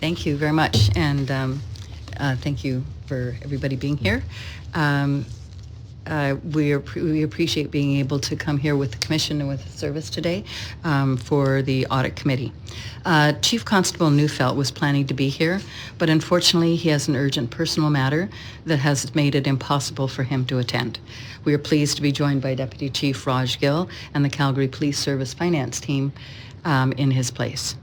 Thank you very much, and thank you for everybody being here. We appreciate being able to come here with the Commission and with the service today for the Audit Committee. Chief Constable Neufeld was planning to be here, but unfortunately he has an urgent personal matter that has made it impossible for him to attend. We are pleased to be joined by Deputy Chief Raj Gill and the Calgary Police Service Finance team in his place.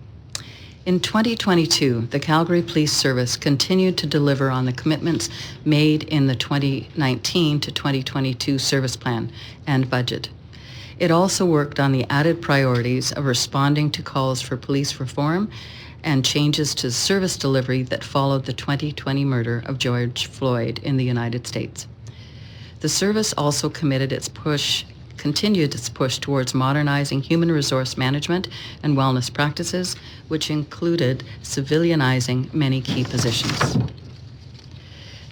In 2022, the Calgary Police Service continued to deliver on the commitments made in the 2019 to 2022 service plan and budget. It also worked on the added priorities of responding to calls for police reform and changes to service delivery that followed the 2020 murder of George Floyd in the United States. The service also continued its push towards modernizing human resource management and wellness practices, which included civilianizing many key positions.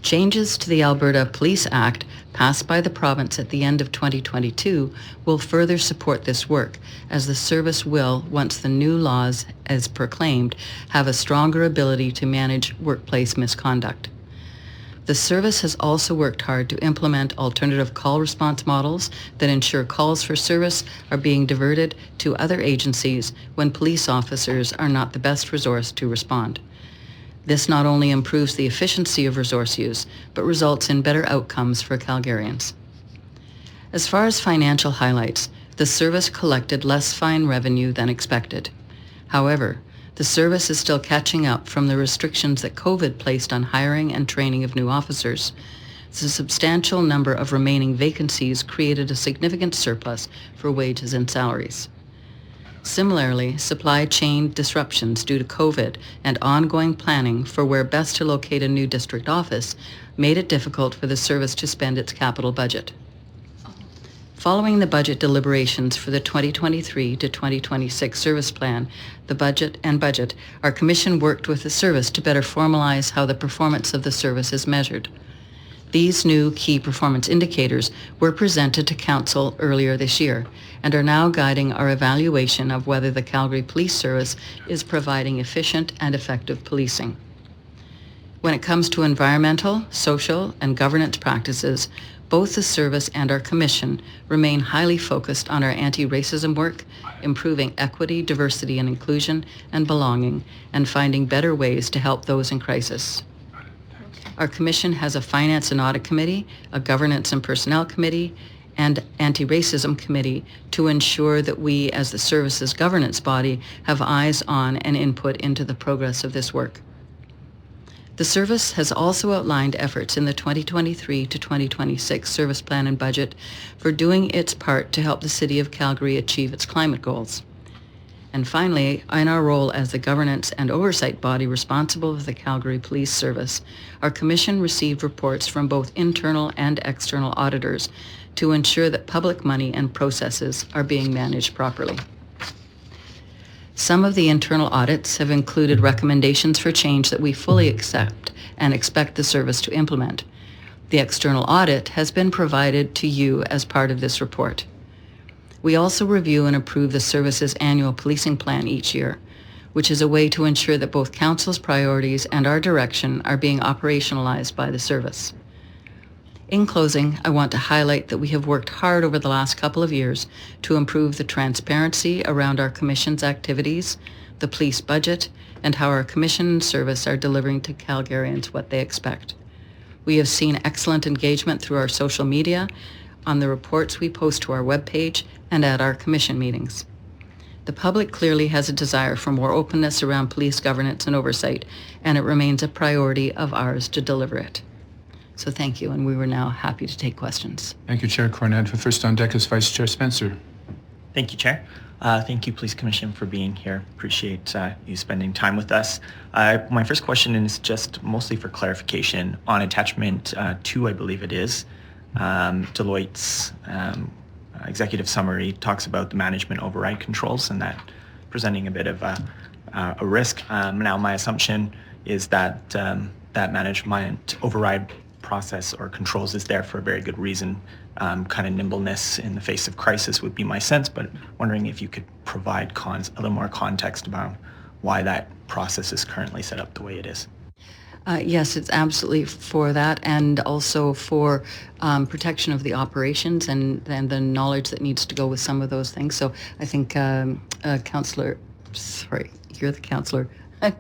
Changes to the Alberta Police Act, passed by the province at the end of 2022, will further support this work, as the service will, once the new laws, as proclaimed, have a stronger ability to manage workplace misconduct. The service has also worked hard to implement alternative call response models that ensure calls for service are being diverted to other agencies when police officers are not the best resource to respond. This not only improves the efficiency of resource use, but results in better outcomes for Calgarians. As far as financial highlights, the service collected less fine revenue than expected. However, the service is still catching up from the restrictions that COVID placed on hiring and training of new officers. The substantial number of remaining vacancies created a significant surplus for wages and salaries. Similarly, supply chain disruptions due to COVID and ongoing planning for where best to locate a new district office made it difficult for the service to spend its capital budget. Following the budget deliberations for the 2023 to 2026 service plan, the budget, our Commission worked with the service to better formalize how the performance of the service is measured. These new key performance indicators were presented to Council earlier this year and are now guiding our evaluation of whether the Calgary Police Service is providing efficient and effective policing. When it comes to environmental, social, and governance practices, both the service and our Commission remain highly focused on our anti-racism work, improving equity, diversity and inclusion, and belonging, and finding better ways to help those in crisis. Our Commission has a Finance and Audit Committee, a Governance and Personnel Committee, and Anti-Racism Committee to ensure that we, as the service's governance body, have eyes on and input into the progress of this work. The service has also outlined efforts in the 2023 to 2026 service plan and budget for doing its part to help the City of Calgary achieve its climate goals. And finally, in our role as the governance and oversight body responsible for the Calgary Police Service, our Commission received reports from both internal and external auditors to ensure that public money and processes are being managed properly. Some of the internal audits have included recommendations for change that we fully accept and expect the service to implement. The external audit has been provided to you as part of this report. We also review and approve the service's annual policing plan each year, which is a way to ensure that both Council's priorities and our direction are being operationalized by the service. In closing, I want to highlight that we have worked hard over the last couple of years to improve the transparency around our Commission's activities, the police budget, and how our Commission and service are delivering to Calgarians what they expect. We have seen excellent engagement through our social media, on the reports we post to our webpage, and at our Commission meetings. The public clearly has a desire for more openness around police governance and oversight, and it remains a priority of ours to deliver it. So thank you, and we were now happy to take questions. Thank you, Chair Cornett. First on deck is Vice Chair Spencer. Thank you, Chair. Thank you, Police Commission, for being here. Appreciate you spending time with us. My first question is just mostly for clarification on attachment 2, I believe it is. Deloitte's executive summary talks about the management override controls and that presenting a bit of a risk. Now, my assumption is that that management override process or controls is there for a very good reason. Kind of nimbleness in the face of crisis would be my sense, but wondering if you could provide a little more context about why that process is currently set up the way it is. Yes, it's absolutely for that, and also for protection of the operations and the knowledge that needs to go with some of those things. So I think Councillor, sorry, you're the Councillor,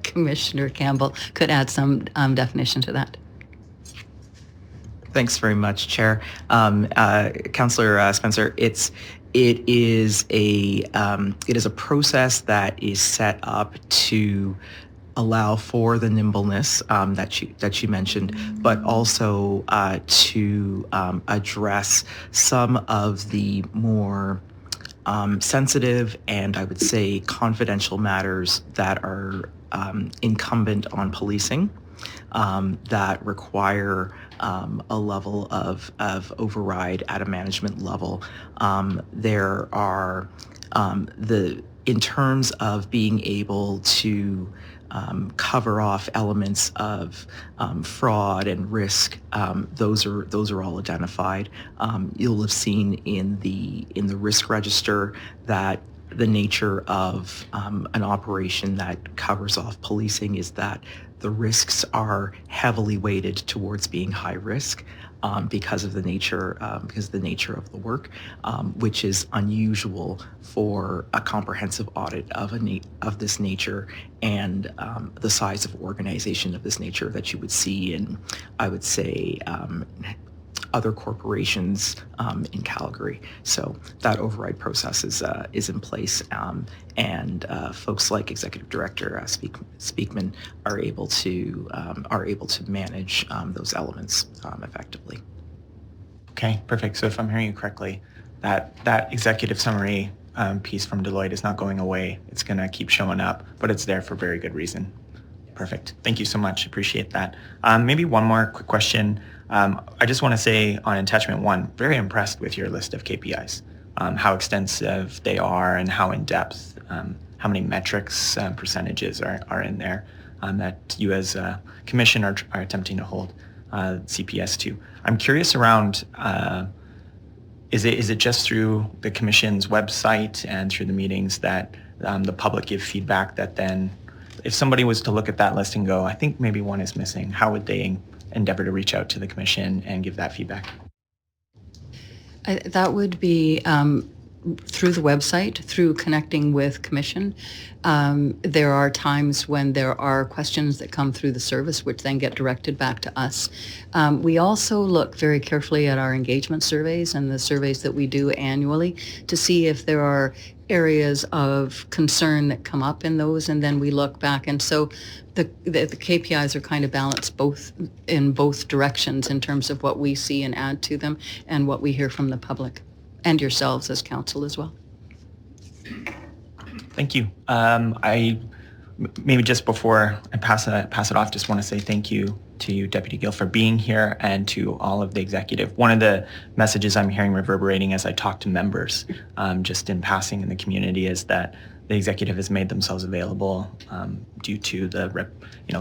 Commissioner Campbell could add some definition to that. Thanks very much, Chair. Councillor Spencer, it is a process that is set up to allow for the nimbleness that you mentioned, but also to address some of the more sensitive and I would say confidential matters that are incumbent on policing that require a level of override at a management level. There are in terms of being able to cover off elements of fraud and risk. Those are all identified. You'll have seen in the risk register that the nature of an operation that covers off policing is that the risks are heavily weighted towards being high risk because of the nature of the work, which is unusual for a comprehensive audit of this nature and the size of organization of this nature that you would see in, I would say, other corporations in Calgary. So that override process is in place, and folks like Executive Director Speakman are able to manage those elements effectively. Okay, perfect. So if I'm hearing you correctly, that executive summary piece from Deloitte is not going away. It's going to keep showing up, but it's there for very good reason. Perfect. Thank you so much. Appreciate that. Maybe one more quick question. I just want to say on attachment 1, very impressed with your list of KPIs, how extensive they are and how in depth, how many metrics, percentages are in there that you as a commission are attempting to hold CPS to. I'm curious around, is it just through the commission's website and through the meetings that the public give feedback that then, if somebody was to look at that list and go, I think maybe one is missing, how would they endeavor to reach out to the commission and give that feedback? That would be through the website, through connecting with commission. There are times when there are questions that come through the service which then get directed back to us. We also look very carefully at our engagement surveys and the surveys that we do annually to see if there are areas of concern that come up in those, and then we look back. And so the KPIs are kind of balanced in both directions in terms of what we see and add to them and what we hear from the public and yourselves as council as well. Thank you. I maybe just before I pass it off, just want to say thank you to you, Deputy Gill, for being here, and to all of the executive. One of the messages I'm hearing reverberating as I talk to members, just in passing in the community, is that the executive has made themselves available due to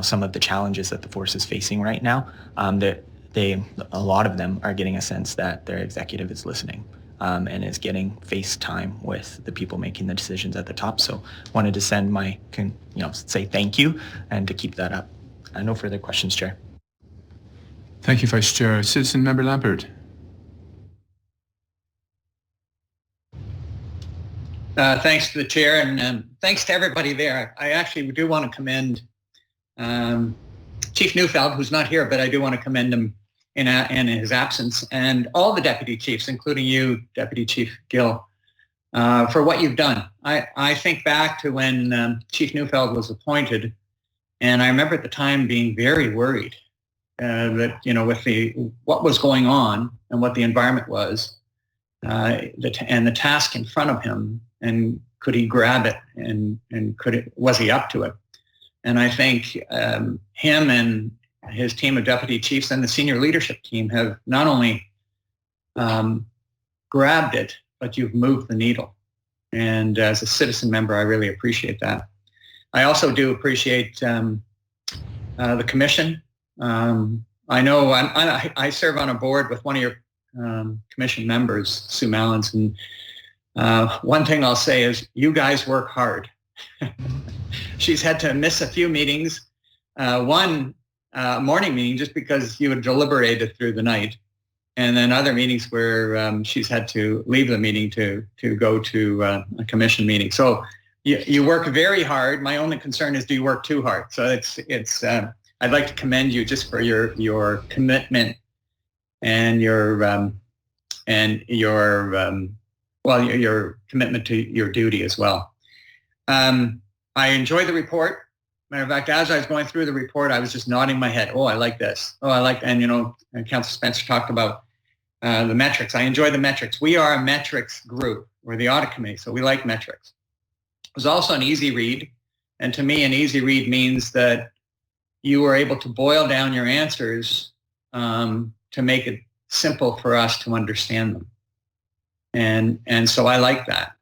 some of the challenges that the force is facing right now. A lot of them are getting a sense that their executive is listening. And is getting face time with the people making the decisions at the top. So wanted to send say thank you and to keep that up. No further questions, Chair. Thank you, Vice Chair. Citizen Member Lampert. Thanks to the Chair, and thanks to everybody there. I actually do want to commend Chief Neufeld, who's not here, but I do want to commend him in his absence, and all the deputy chiefs, including you, Deputy Chief Gill, for what you've done. I think back to when Chief Neufeld was appointed, and I remember at the time being very worried that, with what was going on and what the environment was, and the task in front of him, and could he grab it, and was he up to it? And I think him and his team of deputy chiefs and the senior leadership team have not only grabbed it, but you've moved the needle. And as a citizen member, I really appreciate that. I also do appreciate the commission. I know I serve on a board with one of your commission members, Sue Mallins, and one thing I'll say is you guys work hard. she's had to miss a few meetings, one morning meeting just because you had deliberated through the night, and then other meetings where she's had to leave the meeting to go to a commission meeting. So you work very hard. My only concern is, do you work too hard? So it's I'd like to commend you just for your commitment and your commitment to your duty as well. I enjoy the report. Matter of fact, as I was going through the report, I was just nodding my head. Oh, I like this. Oh, I like, and Councillor Spencer talked about the metrics. I enjoy the metrics. We are a metrics group. We're the Audit Committee, so we like metrics. It was also an easy read, and to me, an easy read means that you were able to boil down your answers to make it simple for us to understand them. And so I like that.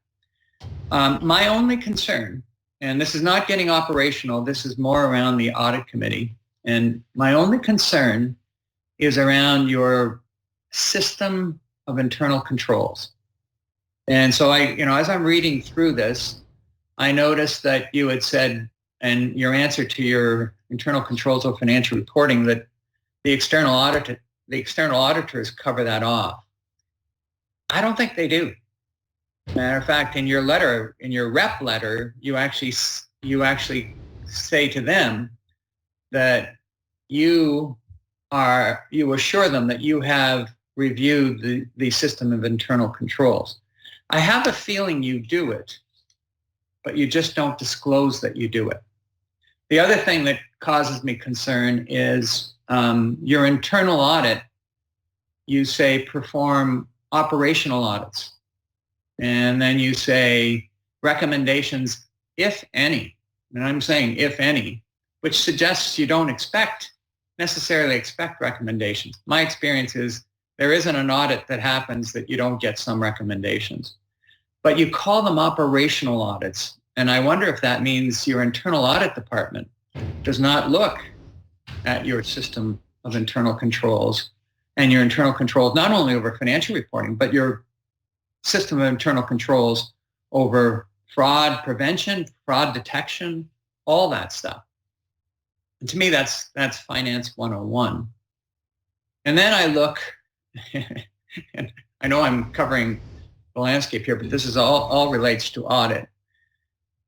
My only concern, and this is not getting operational, this is more around the Audit Committee, and my only concern is around your system of internal controls. And so as I'm reading through this, I noticed that you had said, and your answer to your internal controls of financial reporting, that the external auditors cover that off. I don't think they do. Matter of fact, in your letter, in your rep letter, you actually say to them that you assure them that you have reviewed the system of internal controls. I have a feeling you do it, but you just don't disclose that you do it. The other thing that causes me concern is your internal audit, you say perform operational audits. And then you say recommendations, if any. And I'm saying if any, which suggests you don't necessarily expect recommendations. My experience is there isn't an audit that happens that you don't get some recommendations. But you call them operational audits. And I wonder if that means your internal audit department does not look at your system of internal controls and your internal controls, not only over financial reporting, but your system of internal controls over fraud prevention, fraud detection, all that stuff. And to me, that's Finance 101. And then I look, and I know I'm covering the landscape here, but this is all relates to audit.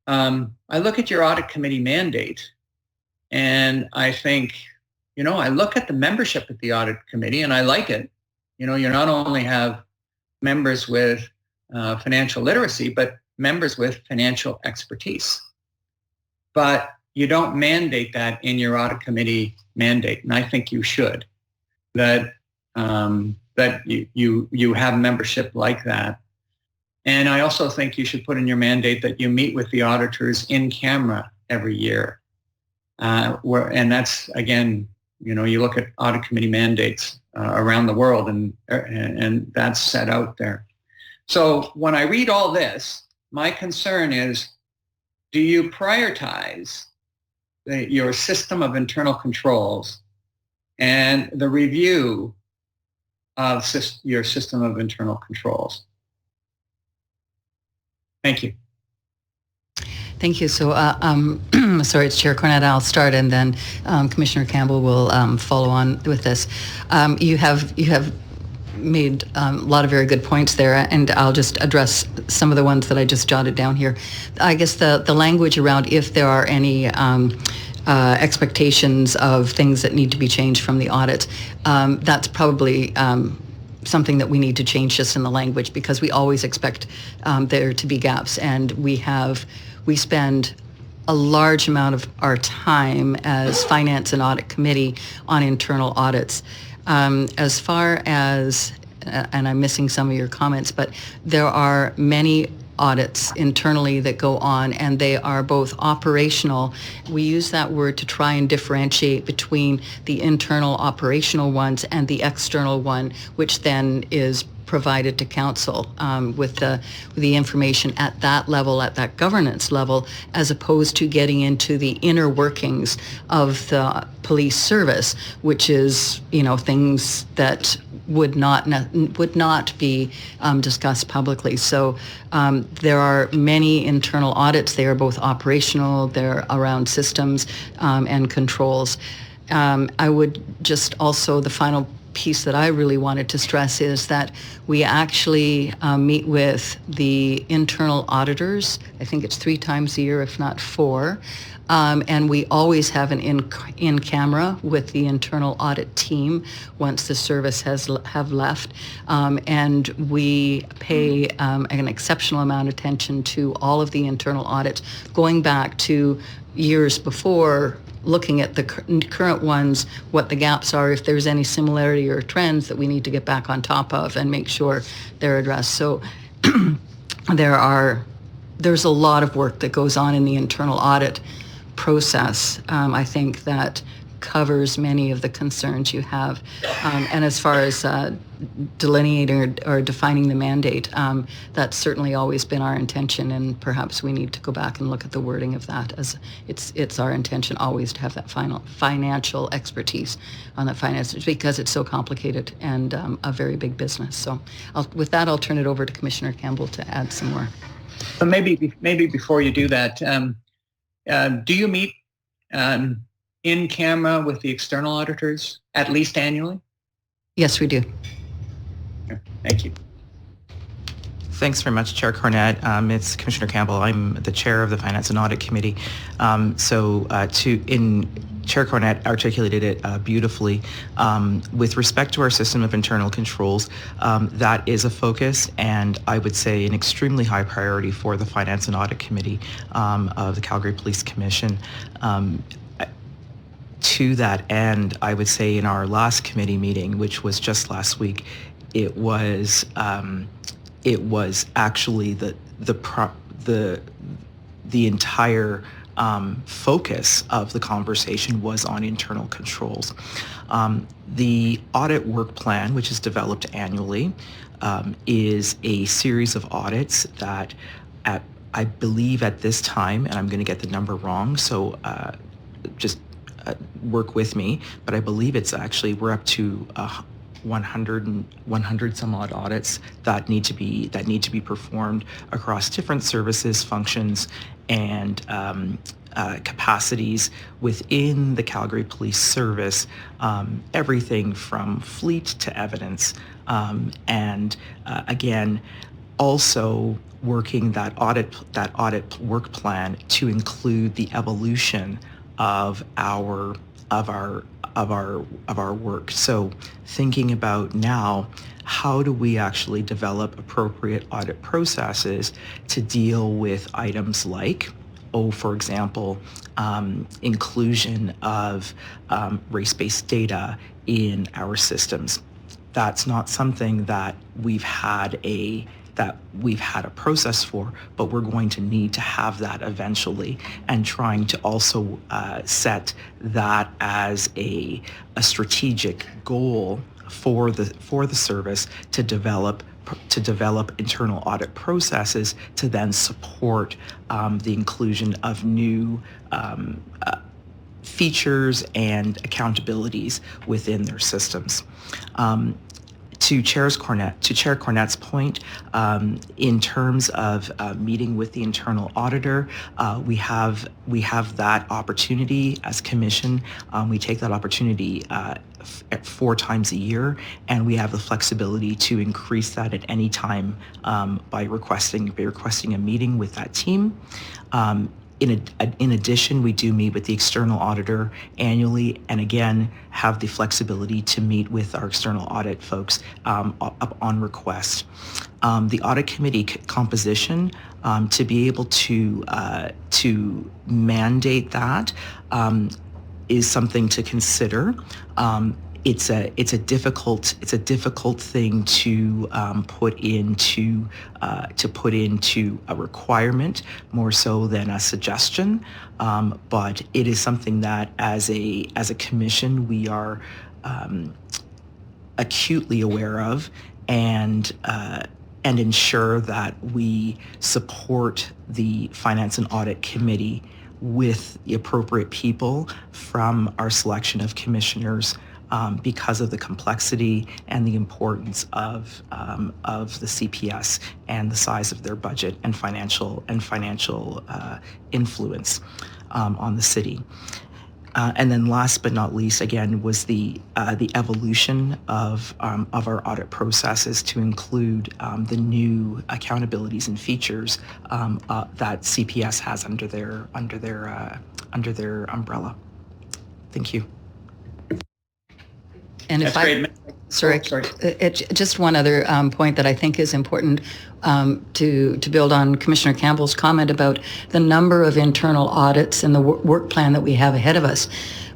I look at your Audit Committee mandate, and I think, I look at the membership at the Audit Committee, and I like it. You not only have members with financial literacy, but members with financial expertise. But you don't mandate that in your Audit Committee mandate, and I think you should. That you have membership like that. And I also think you should put in your mandate that you meet with the auditors in camera every year. And that's, again, you look at Audit Committee mandates around the world, and that's set out there. So when I read all this, my concern is, do you prioritize your system of internal controls and the review of your system of internal controls? Thank you. Thank you. So, sorry, it's Chair Cornett. I'll start, and then Commissioner Campbell will follow on with this. You have made a lot of very good points there, and I'll just address some of the ones that I just jotted down here. I guess the language around if there are any expectations of things that need to be changed from the audit, that's probably something that we need to change just in the language, because we always expect there to be gaps, and we spend a large amount of our time as Finance and Audit Committee on internal audits. As far as, and I'm missing some of your comments, but there are many audits internally that go on, and they are both operational. We use that word to try and differentiate between the internal operational ones and the external one, which then is provided to council with the information at that level, at that governance level, as opposed to getting into the inner workings of the police service, which is, things that would not be discussed publicly. So there are many internal audits. They are both operational, they're around systems and controls. I would just also, the final piece that I really wanted to stress is that we actually meet with the internal auditors. I think it's 3 times a year, if not 4. And we always have an in camera with the internal audit team once the service have left. And we pay an exceptional amount of attention to all of the internal audits, going back to years before, looking at the current ones, what the gaps are, if there's any similarity or trends that we need to get back on top of and make sure they're addressed. So there's a lot of work that goes on in the internal audit process. I think that covers many of the concerns you have. And as far as delineating or defining the mandate, that's certainly always been our intention, and perhaps we need to go back and look at the wording of that, as it's our intention always to have that final financial expertise on that finances, because it's so complicated and a very big business. So with that, I'll turn it over to Commissioner Campbell to add some more. But maybe before you do that, do you meet in camera with the external auditors at least annually? Yes, we do. Okay. Thank you. Thanks very much, Chair Cornett. It's Commissioner Campbell. I'm the chair of the Finance and Audit Committee. Chair Cornett articulated it beautifully. With respect to our system of internal controls, that is a focus, and I would say an extremely high priority for the Finance and Audit Committee of the Calgary Police Commission. To that end, I would say in our last committee meeting, which was just last week, it was actually the entire focus of the conversation was on internal controls. The audit work plan, which is developed annually, is a series of audits that I believe at this time, and I'm going to get the number wrong, so just work with me, but I believe it's actually, we're up to 100 some odd audits that need to be performed across different services, functions, and capacities within the Calgary Police Service, everything from fleet to evidence, and again, also working that audit work plan to include the evolution of our work. So thinking about now, how do we actually develop appropriate audit processes to deal with items like, for example, inclusion of race-based data in our systems. That's not something that we've had a process for, but we're going to need to have that eventually, and trying to also set that as a strategic goal for the service to develop internal audit processes to then support the inclusion of new features and accountabilities within their systems. To Chair Cornett's point, in terms of meeting with the internal auditor, we have that opportunity as commission. We take that opportunity 4 times a year, and we have the flexibility to increase that at any time by requesting a meeting with that team. In addition, we do meet with the external auditor annually, and again, have the flexibility to meet with our external audit folks on request. The audit committee composition, to be able to mandate that, is something to consider. It's a difficult thing to put into a requirement more so than a suggestion, but it is something that as a commission we are acutely aware of and ensure that we support the Finance and Audit Committee with the appropriate people from our selection of commissioners, because of the complexity and the importance of the CPS and the size of their budget and financial influence on the city. And then last but not least, again, was the evolution of our audit processes to include the new accountabilities and features that CPS has under their umbrella. Thank you. And if That's I, great. sorry, just one other point that I think is important to build on Commissioner Campbell's comment about the number of internal audits and the work plan that we have ahead of us.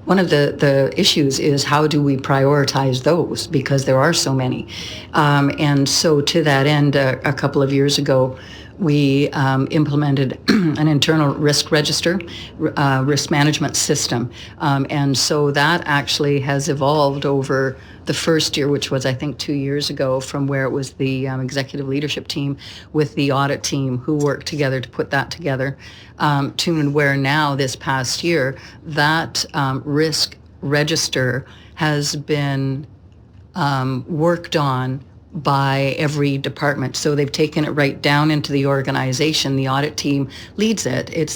One of the issues is how do we prioritize those, because there are so many. And so to that end, a couple of years ago, we implemented an internal risk register, risk management system. And so that actually has evolved over the first year, which was, I think, 2 years ago, from where it was the executive leadership team with the audit team who worked together to put that together, to where now this past year, that risk register has been worked on by every department. So they've taken it right down into the organization. The audit team leads it.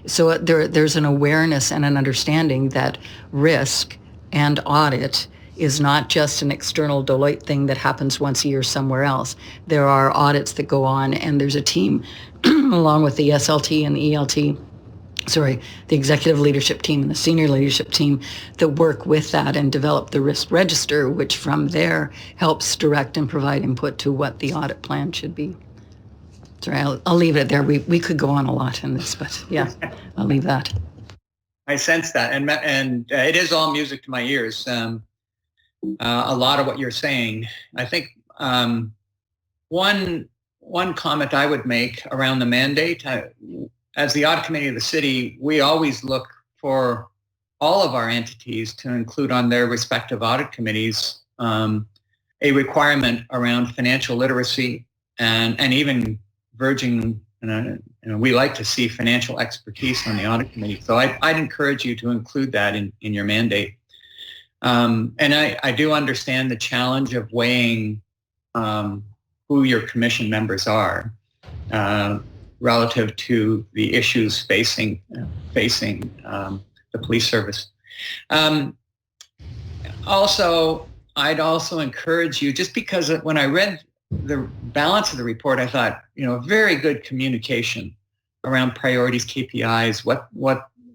So there's an awareness and an understanding that risk and audit is not just an external Deloitte thing that happens once a year somewhere else. There are audits that go on, and there's a team along with the SLT and the ELT, the executive leadership team and the senior leadership team that work with that and develop the risk register, which from there helps direct and provide input to what the audit plan should be. Sorry, I'll leave it there. We could go on a lot in this, but yeah, I'll leave that. I sense that, and it is all music to my ears. A lot of what you're saying. I think one comment I would make around the mandate. As the Audit Committee of the City, we always look for all of our entities to include on their respective audit committees a requirement around financial literacy and even verging, we like to see financial expertise on the Audit Committee. So I'd encourage you to include that in your mandate. And I do understand the challenge of weighing who your commission members are relative to the issues facing the police service. Also, I'd also encourage you, just because when I read the balance of the report, I thought, very good communication around priorities, KPIs, what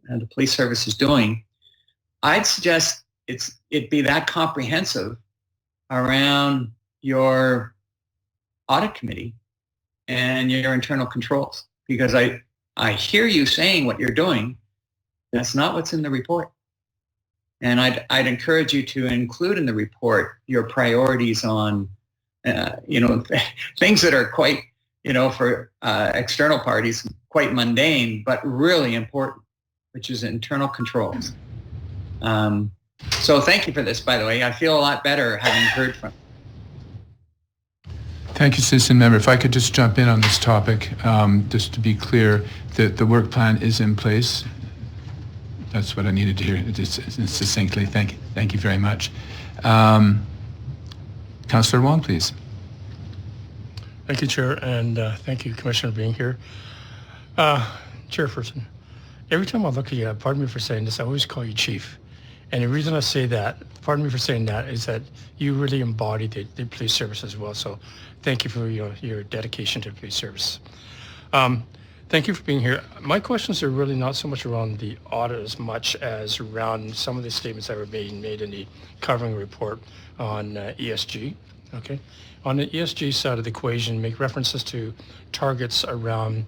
the police service is doing. I'd suggest it be that comprehensive around your audit committee and your internal controls, because I hear you saying what you're doing. That's not what's in the report. And I'd encourage you to include in the report your priorities on, things that are quite, for external parties, quite mundane, but really important, which is internal controls. So thank you for this, by the way. I feel a lot better having heard from you. Thank you, citizen member. If I could just jump in on this topic, just to be clear, the work plan is in place. That's what I needed to hear succinctly. Thank you very much. Councillor Wong, please. Thank you, Chair, and thank you, Commissioner, for being here. Chairperson, every time I look at you, pardon me for saying this, I always call you Chief. And the reason I say that, pardon me for saying that, is that you really embody the police service as well. So thank you for your dedication to the police service. Thank you for being here. My questions are really not so much around the audit as much as around some of the statements that were being made in the covering report on ESG. Okay, on the ESG side of the equation, make references to targets around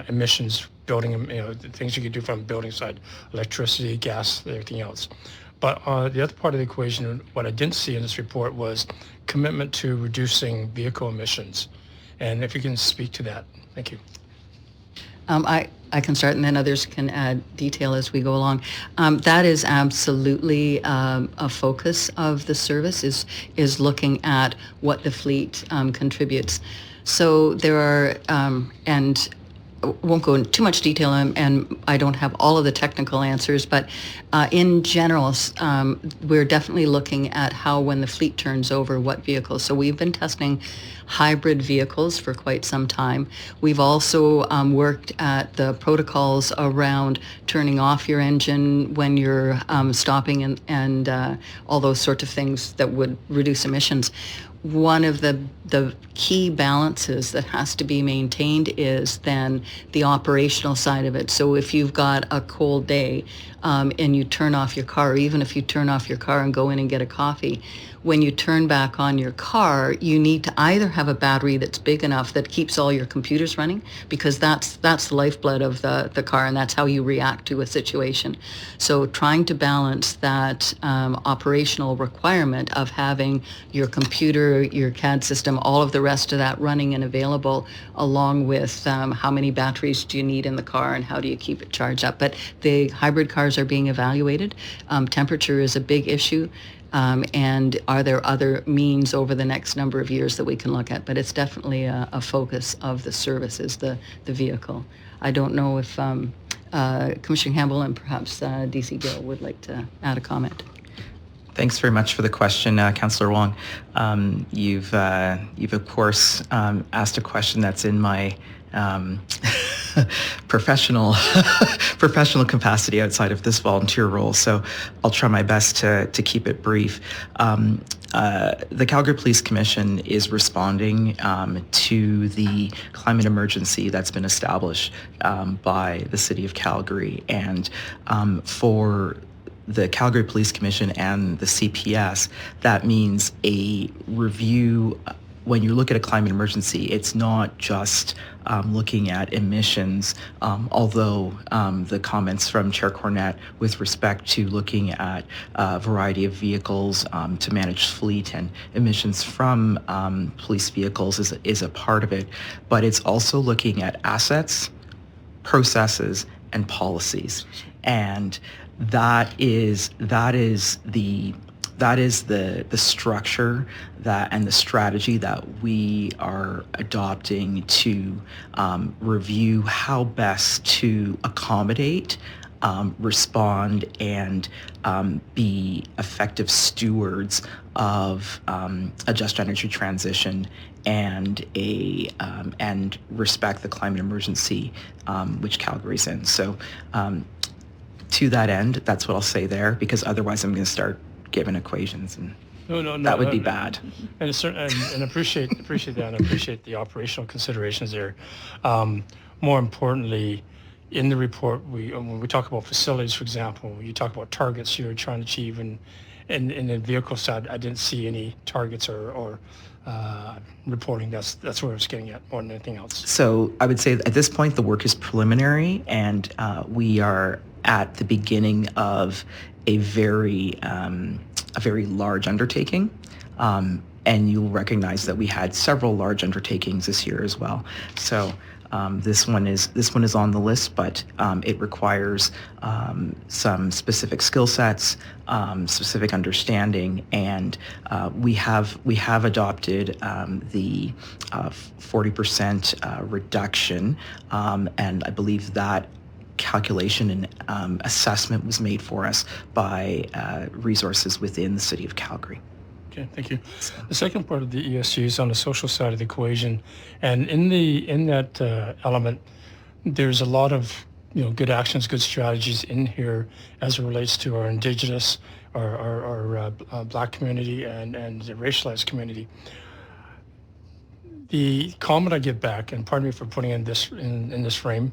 emissions, building, the things you can do from building side, electricity, gas, everything else. But the other part of the equation, what I didn't see in this report was commitment to reducing vehicle emissions. And if you can speak to that, thank you. I can start, and then others can add detail as we go along. That is absolutely a focus of the service, is looking at what the fleet contributes. So there are, and won't go into too much detail, and I don't have all of the technical answers, but in general, we're definitely looking at how, when the fleet turns over, what vehicles. So we've been testing hybrid vehicles for quite some time. We've also worked at the protocols around turning off your engine when you're stopping, and all those sorts of things that would reduce emissions. One of the key balances that has to be maintained is then the operational side of it. So if you've got a cold day and you turn off your car, or even if you turn off your car and go in and get a coffee, when you turn back on your car, you need to either have a battery that's big enough that keeps all your computers running, because that's the lifeblood of the car, and that's how you react to a situation. So trying to balance that operational requirement of having your computer, your CAD system, all of the rest of that running and available, along with how many batteries do you need in the car and how do you keep it charged up. But the hybrid cars are being evaluated. Temperature is a big issue. And are there other means over the next number of years that we can look at? But it's definitely a focus of the service, is the vehicle. I don't know if Commissioner Campbell and perhaps DC Gill would like to add a comment. Thanks very much for the question, Councillor Wong. You've of course asked a question that's in my professional capacity outside of this volunteer role, so I'll try my best to keep it brief. The Calgary Police Commission is responding to the climate emergency that's been established by the City of Calgary, and for the Calgary Police Commission and the CPS, that means a review. When you look at a climate emergency, it's not just looking at emissions, although the comments from Chair Cornett with respect to looking at a variety of vehicles to manage fleet and emissions from police vehicles is a part of it, but it's also looking at assets, processes, and policies. And that is the structure and the strategy that we are adopting to review how best to accommodate, respond, and be effective stewards of a just energy transition and and respect the climate emergency which Calgary's in. So to that end, that's what I'll say there, because otherwise I'm going to start giving equations, and that would be bad. And appreciate that, and appreciate the operational considerations there. More importantly, in the report, when we talk about facilities, for example, you talk about targets you're trying to achieve, and in the vehicle side, I didn't see any targets or reporting. That's where I was getting at more than anything else. So I would say that at this point, the work is preliminary, and we are at the beginning of a very large undertaking, and you'll recognize that we had several large undertakings this year as well. So this one is on the list, but it requires some specific skill sets, specific understanding, and we have adopted the 40% reduction, and I believe that calculation and assessment was made for us by resources within the City of Calgary. Okay, thank you. The second part of the ESG is on the social side of the equation, and in that element, there's a lot of good actions, good strategies in here as it relates to our Indigenous, our Black community, and the racialized community. The comment I give back, and pardon me for putting in this frame,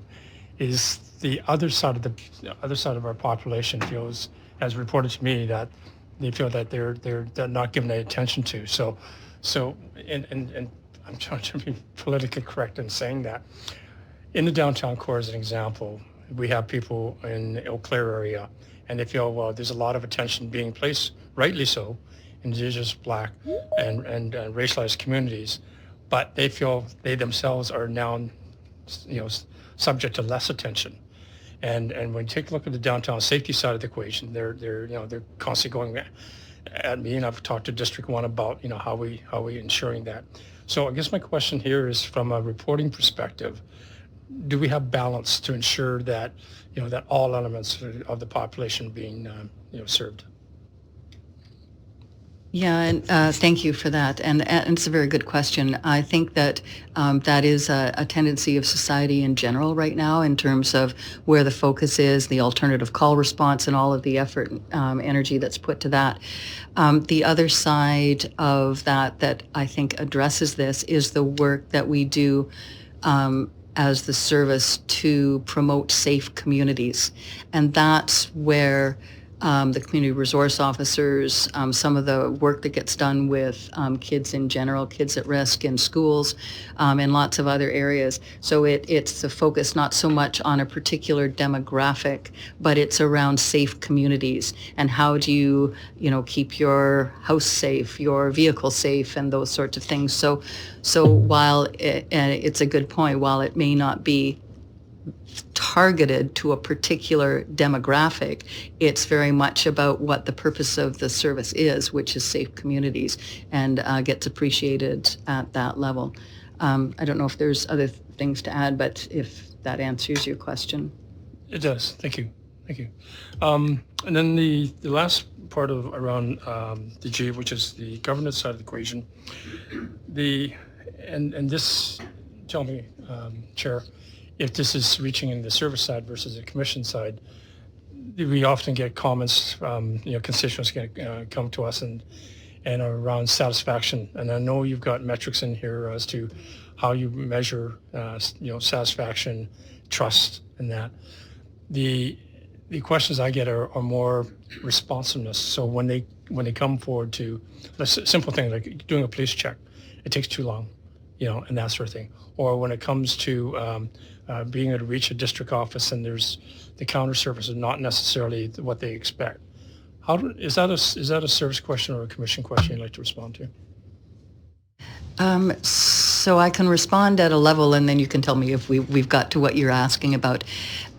is the other side of our population feels, as reported to me, that they feel that they're not given the attention to. So and I'm trying to be politically correct in saying that. In the downtown core, as an example, we have people in the Eau Claire area, and they feel, well, there's a lot of attention being placed, rightly so, Indigenous, Black, and racialized communities, but they feel they themselves are now, subject to less attention. And when you take a look at the downtown safety side of the equation, they're constantly going at me, and I've talked to District 1 about how we ensuring that. So I guess my question here is, from a reporting perspective, do we have balance to ensure that that all elements of the population are being served? Yeah, and thank you for that. And it's a very good question. I think that that is a tendency of society in general right now, in terms of where the focus is, the alternative call response, and all of the effort, energy that's put to that. The other side of that I think addresses this is the work that we do as the service to promote safe communities. And that's where the community resource officers, some of the work that gets done with kids in general, kids at risk in schools, and lots of other areas. So it's the focus not so much on a particular demographic, but it's around safe communities, and how do you keep your house safe, your vehicle safe, and those sorts of things. So while it's a good point, while it may not be targeted to a particular demographic, it's very much about what the purpose of the service is, which is safe communities, and gets appreciated at that level. I don't know if there's other things to add, but if that answers your question. It does. Thank you. And then the last part of around the G, which is the governance side of the equation. And this, tell me, Chair, if this is reaching in the service side versus the commission side. We often get comments from constituents come to us and around satisfaction. And I know you've got metrics in here as to how you measure satisfaction, trust, and that. The questions I get are more responsiveness. So when they come forward to simple things like doing a police check, it takes too long, and that sort of thing. Or when it comes to being able to reach a district office and there's the counter service is not necessarily what they expect. Is that a service question or a commission question you'd like to respond to? So I can respond at a level, and then you can tell me if we've got to what you're asking about.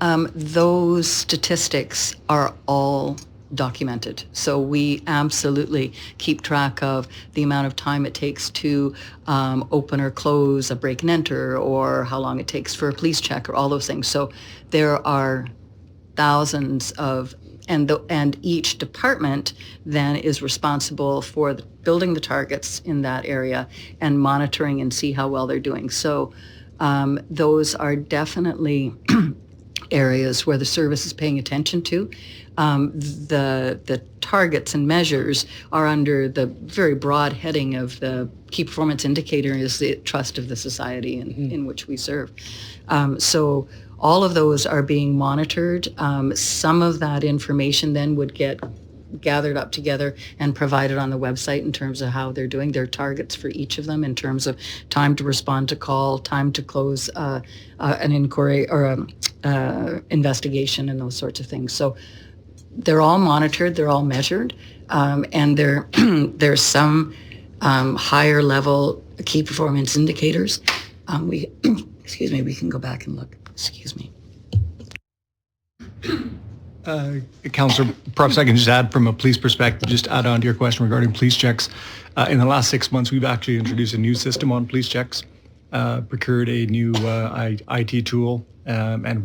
Those statistics are all documented. So we absolutely keep track of the amount of time it takes to open or close a break and enter, or how long it takes for a police check, or all those things. So there are thousands of, and each department then is responsible for building the targets in that area and monitoring and see how well they're doing. So those are definitely areas where the service is paying attention to. The targets and measures are under the very broad heading of the key performance indicator is the trust of the society in which we serve. So all of those are being monitored. Some of that information then would get gathered up together and provided on the website in terms of how they're doing. There are targets for each of them in terms of time to respond to call, time to close an inquiry or investigation, and those sorts of things. So they're all monitored, they're all measured, and there's some higher level key performance indicators. Excuse me, we can go back and look. Excuse me. Councillor, perhaps I can just add from a police perspective, just add on to your question regarding police checks. In the last 6 months, we've actually introduced a new system on police checks, procured a new IT tool, and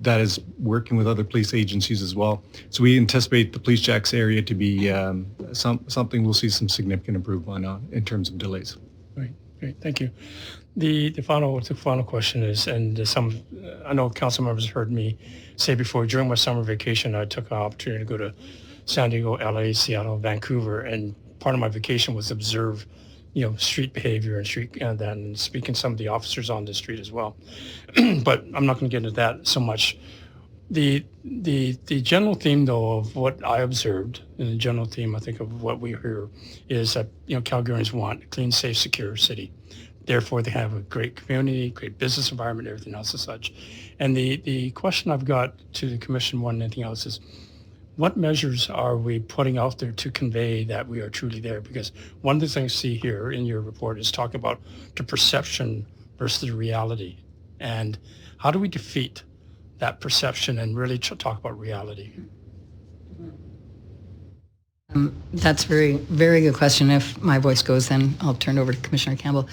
that is working with other police agencies as well. So we anticipate the police checks area to be something we'll see some significant improvement on in terms of delays. Great, thank you. The final question is, and I know council members heard me say before, during my summer vacation, I took an opportunity to go to San Diego, LA, Seattle, Vancouver, and part of my vacation was observe, street behavior and speaking to some of the officers on the street as well. But I'm not going to get into that so much. The general theme, though, of what I observed, and the general theme, I think, of what we hear is that, Calgarians want a clean, safe, secure city. Therefore, they have a great community, great business environment, everything else as such. And the question I've got to the commission more than anything else is, what measures are we putting out there to convey that we are truly there? Because one of the things I see here in your report is talk about the perception versus the reality And how do we defeat that perception and really talk about reality? That's very good question. If my voice goes, then I'll turn it over to Commissioner Campbell.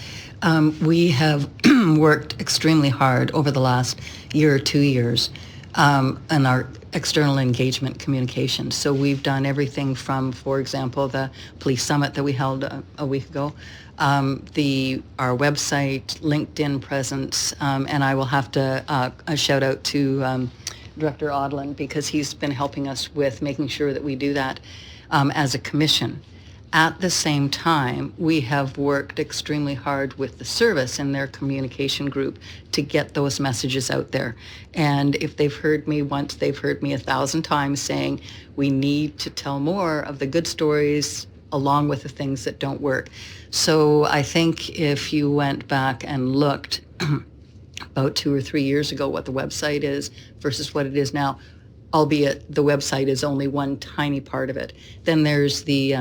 We have worked extremely hard over the last year or 2 years on our external engagement communication. So we've done everything from, for example, the police summit that we held a week ago, our website, LinkedIn presence, and I will have to shout out to Director Odlin because he's been helping us with making sure that we do that as a commission. At the same time, we have worked extremely hard with the service and their communication group to get those messages out there. And if they've heard me once, they've heard me 1,000 times saying we need to tell more of the good stories along with the things that don't work. So I think if you went back and looked about 2 or 3 years ago what the website is versus what it is now, albeit the website is only one tiny part of it. Then there's the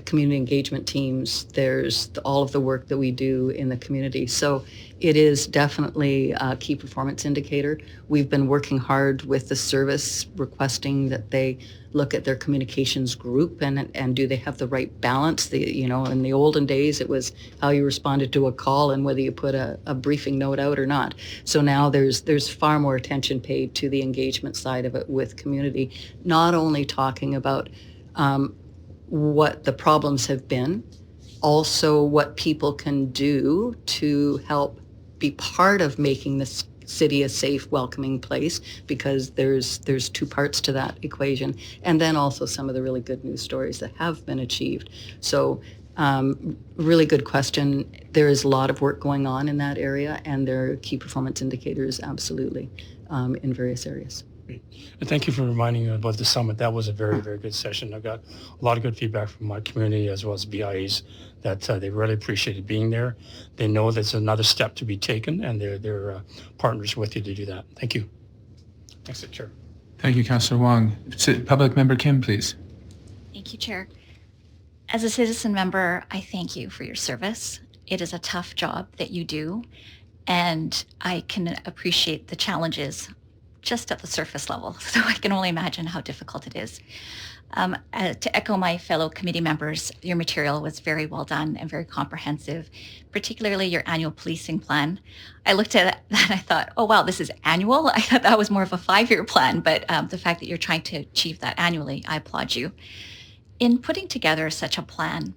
community engagement teams, there's all of the work that we do in the community. So it is definitely a key performance indicator. We've been working hard with the service, requesting that they look at their communications group and do they have the right balance. In the olden days, it was how you responded to a call and whether you put a briefing note out or not. So now there's far more attention paid to the engagement side of it with community, not only talking about what the problems have been, also what people can do to help be part of making this city a safe, welcoming place, because there's 2 parts to that equation, and then also some of the really good news stories that have been achieved. So really good question. There is a lot of work going on in that area, and there are key performance indicators absolutely in various areas. Great. And thank you for reminding me about the summit. That was a very, very good session. I got a lot of good feedback from my community as well as BIAs that they really appreciated being there. They know there's another step to be taken, and they're partners with you to do that. Thank you. Thanks, Chair. Thank you, Councillor Wong. Public Member Kim, please. Thank you, Chair. As a citizen member, I thank you for your service. It is a tough job that you do, and I can appreciate the challenges just at the surface level. So I can only imagine how difficult it is. To echo my fellow committee members, your material was very well done and very comprehensive, particularly your annual policing plan. I looked at that and I thought, oh wow, this is annual? I thought that was more of a 5-year plan, but the fact that you're trying to achieve that annually, I applaud you. In putting together such a plan,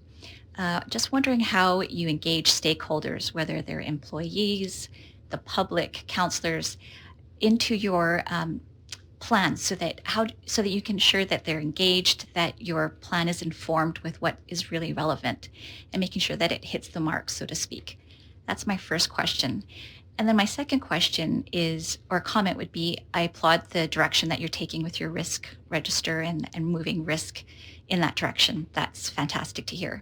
just wondering how you engage stakeholders, whether they're employees, the public, councillors, into your plan so that you can ensure that they're engaged, that your plan is informed with what is really relevant, and making sure that it hits the mark, so to speak. That's my first question. And then my second question or comment would be, I applaud the direction that you're taking with your risk register and moving risk in that direction. That's fantastic to hear.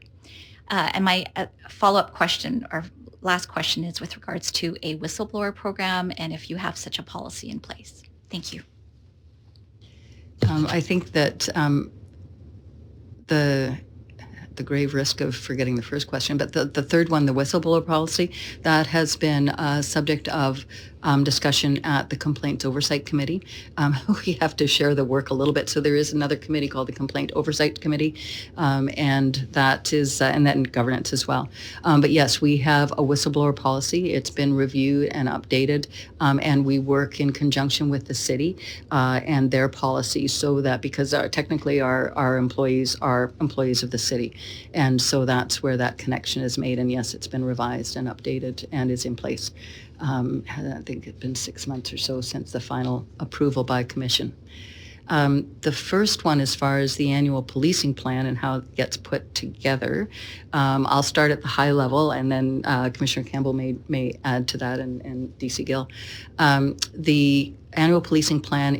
And my follow-up question or last question is with regards to a whistleblower program and if you have such a policy in place. Thank you. I think that the grave risk of forgetting the first question, but the third one, the whistleblower policy, that has been a subject of discussion at the Complaints Oversight Committee. We have to share the work a little bit, so there is another committee called the Complaint Oversight Committee, and that is, and then governance as well. But yes, we have a whistleblower policy. It's been reviewed and updated, and we work in conjunction with the city and their policies, so that because technically our employees are employees of the city, and so that's where that connection is made. And yes, it's been revised and updated and is in place. I think it's been 6 months or so since the final approval by commission. The first one, as far as the annual policing plan and how it gets put together, I'll start at the high level, and then Commissioner Campbell may add to that, and DC Gill. annual policing plan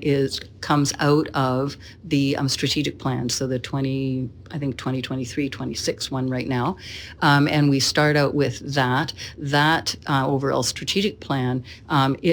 comes out of the strategic plan, so the 2023, 26 one right now, and we start out with that overall strategic plan.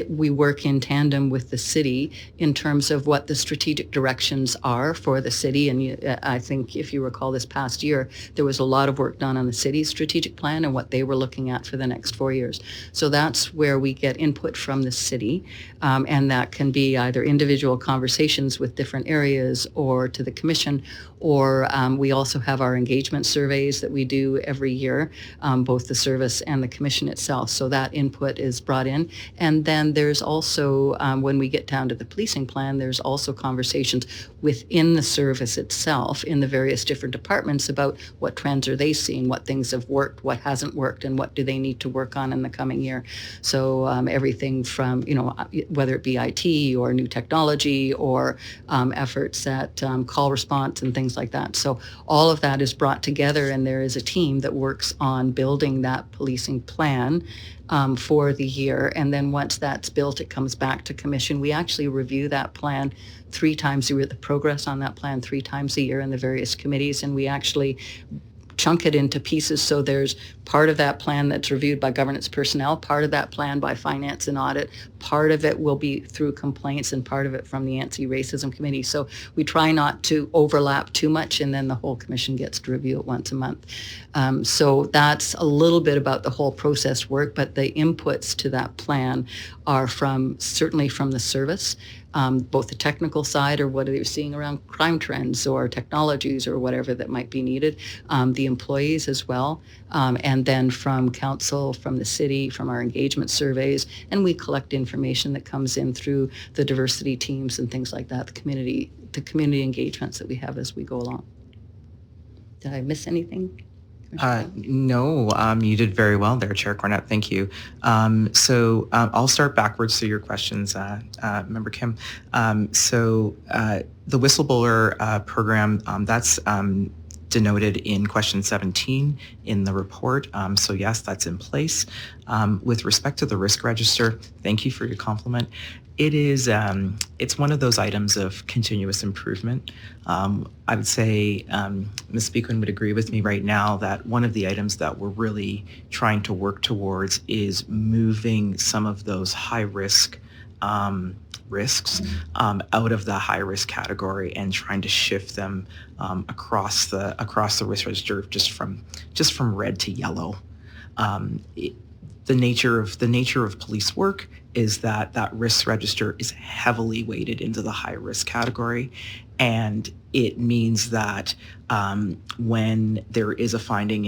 We work in tandem with the city in terms of what the strategic directions are for the city, and I think if you recall this past year, there was a lot of work done on the city's strategic plan and what they were looking at for the next 4 years. So that's where we get input from the city, and that can be either individual conversations with different areas or to the commission, or we also have our engagement surveys that we do every year, both the service and the commission itself. So that input is brought in. And then there's also, when we get down to the policing plan, there's also conversations within the service itself in the various different departments about what trends are they seeing, what things have worked, what hasn't worked, and what do they need to work on in the coming year. So everything from, whether it be IT or new technology or efforts at call response and things like that. So all of that is brought together, and there is a team that works on building that policing plan for the year. And then once that's built, it comes back to commission. We actually review that plan 3 times a year, the progress on that plan 3 times a year in the various committees, and we actually chunk it into pieces. So there's part of that plan that's reviewed by governance personnel, part of that plan by finance and audit, part of it will be through complaints, and part of it from the Anti-Racism Committee. So we try not to overlap too much, and then the whole commission gets to review it once a month. So that's a little bit about the whole process work, but the inputs to that plan are certainly from the service, both the technical side or what they're seeing around crime trends or technologies or whatever that might be needed, the employees as well, and then from council, from the city, from our engagement surveys, and we collect information that comes in through the diversity teams and things like that, the community engagements that we have as we go along. Did I miss anything? No, you did very well there, Chair Cornett. Thank you. So I'll start backwards to your questions, Member Kim. So the whistleblower program, that's denoted in question 17 in the report. So yes, that's in place. With respect to the risk register, thank you for your compliment. It is, it's one of those items of continuous improvement. I would say Ms. Bequin would agree with me right now that one of the items that we're really trying to work towards is moving some of those high-risk risks out of the high-risk category and trying to shift them across the risk register just from red to yellow. The nature of police work is that risk register is heavily weighted into the high risk category, and it means that when there is a finding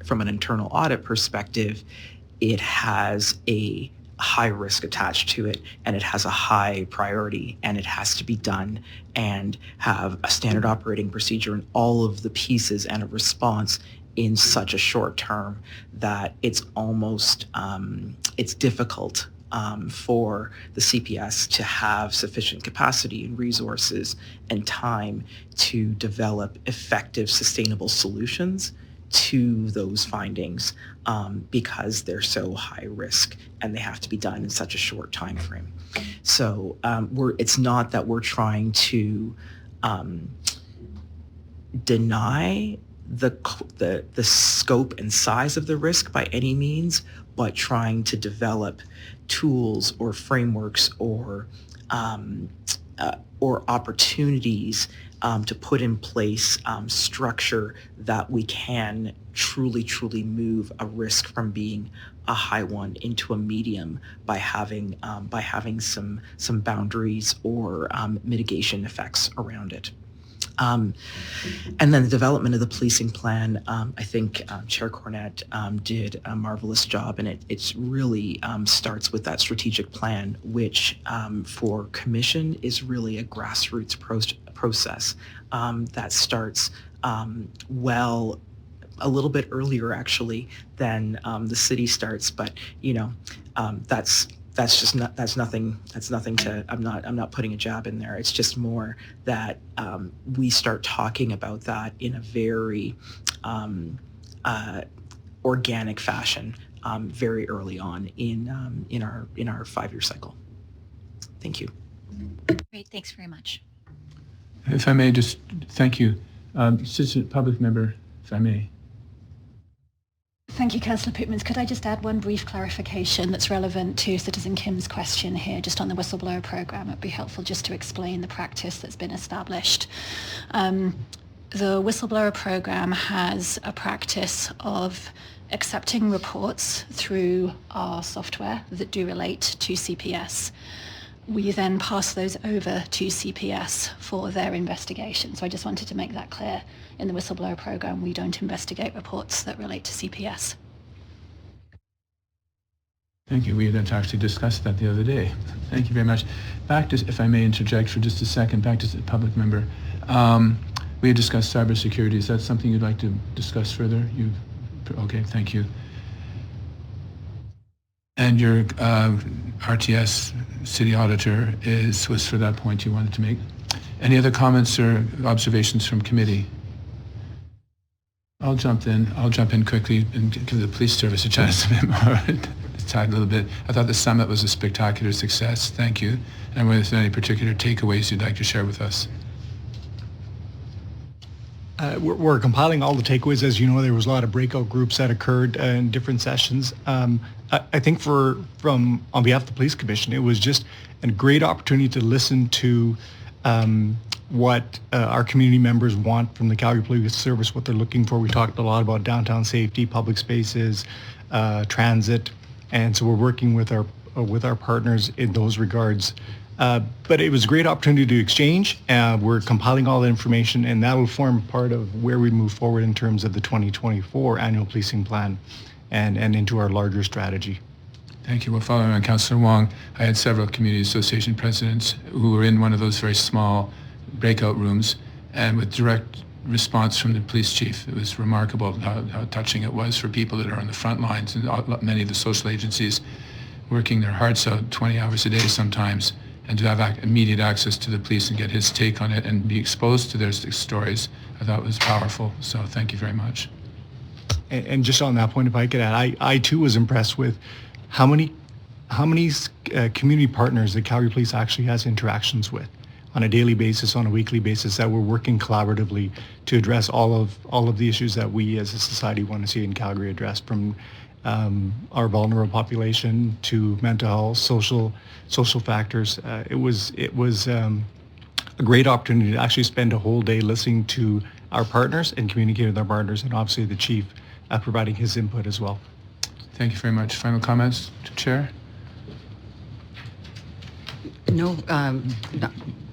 from an internal audit perspective, it has a high risk attached to it, and it has a high priority, and it has to be done and have a standard operating procedure and all of the pieces and a response in such a short term that it's almost, it's difficult for the CPS to have sufficient capacity and resources and time to develop effective, sustainable solutions to those findings because they're so high risk and they have to be done in such a short time frame. So it's not that we're trying to deny the scope and size of the risk by any means, but trying to develop tools or frameworks or opportunities to put in place structure that we can truly move a risk from being a high one into a medium by having some boundaries or mitigation effects around it. And then the development of the policing plan, I think Chair Cornett did a marvelous job, and it really starts with that strategic plan, which for commission is really a grassroots process that starts a little bit earlier actually than the city starts, but that's nothing to, I'm not putting a jab in there. It's just more that we start talking about that in a very organic fashion very early on in our 5-year cycle. Thank you. Great, thanks very much. If I may just, thank you. Assistant Public Member, if I may. Thank you, Councillor Pootmans. Could I just add one brief clarification that's relevant to Citizen Kim's question here, just on the whistleblower programme? It'd be helpful just to explain the practice that's been established. The whistleblower programme has a practice of accepting reports through our software that do relate to CPS. We then pass those over to CPS for their investigation. So I just wanted to make that clear. In the whistleblower programme, we don't investigate reports that relate to CPS. Thank you. We had actually discussed that the other day. Thank you very much. Back to, if I may interject for just a second, back to the public member. We had discussed cybersecurity. Is that something you'd like to discuss further? Okay, thank you. And your RTS city auditor was for that point you wanted to make. Any other comments or observations from committee? I'll jump in quickly and give the police service a chance a bit more. Talk a little bit. I thought the summit was a spectacular success. Thank you. And whether there's any particular takeaways you'd like to share with us. We're compiling all the takeaways. As you know, there was a lot of breakout groups that occurred in different sessions. I think on behalf of the Police Commission, it was just a great opportunity to listen to what our community members want from the Calgary Police Service, what they're looking for. We talked a lot about downtown safety, public spaces, transit, and so we're working with our partners in those regards. But it was a great opportunity to exchange. We're compiling all the information, and that will form part of where we move forward in terms of the 2024 annual policing plan and into our larger strategy. Thank you. Well, following on Councillor Wong, I had several community association presidents who were in one of those very small breakout rooms, and with direct response from the police chief. It was remarkable how touching it was for people that are on the front lines, and many of the social agencies working their hearts out 20 hours a day sometimes, and to have immediate access to the police and get his take on it and be exposed to their stories, I thought was powerful. So thank you very much. And just on that point, if I could add, I too was impressed with how many community partners that Calgary Police actually has interactions with on a daily basis, on a weekly basis, that we're working collaboratively to address all of the issues that we as a society want to see in Calgary addressed, from our vulnerable population to mental health, social factors. It was a great opportunity to actually spend a whole day listening to our partners and communicating with our partners, and obviously the chief providing his input as well. Thank you very much. Final comments, Chair? No.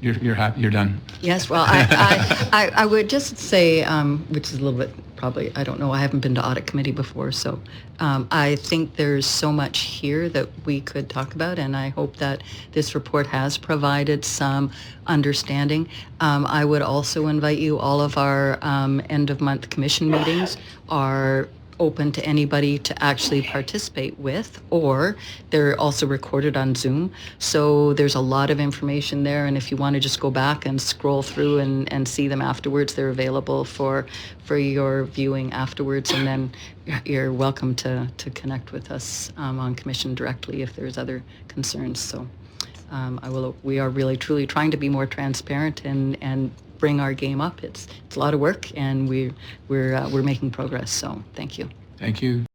You're happy. You're done. Yes. Well, I would just say, which is a little bit probably, I don't know, I haven't been to Audit Committee before, so I think there's so much here that we could talk about, and I hope that this report has provided some understanding. I would also invite you, all of our end of month commission meetings are open to anybody to actually participate with, or they're also recorded on Zoom. So there's a lot of information there, and if you want to just go back and scroll through and see them afterwards, they're available for your viewing afterwards, and then you're welcome to connect with us on commission directly if there's other concerns. So we are really truly trying to be more transparent and bring our game up. It's a lot of work, and we're making progress. So thank you. Thank you.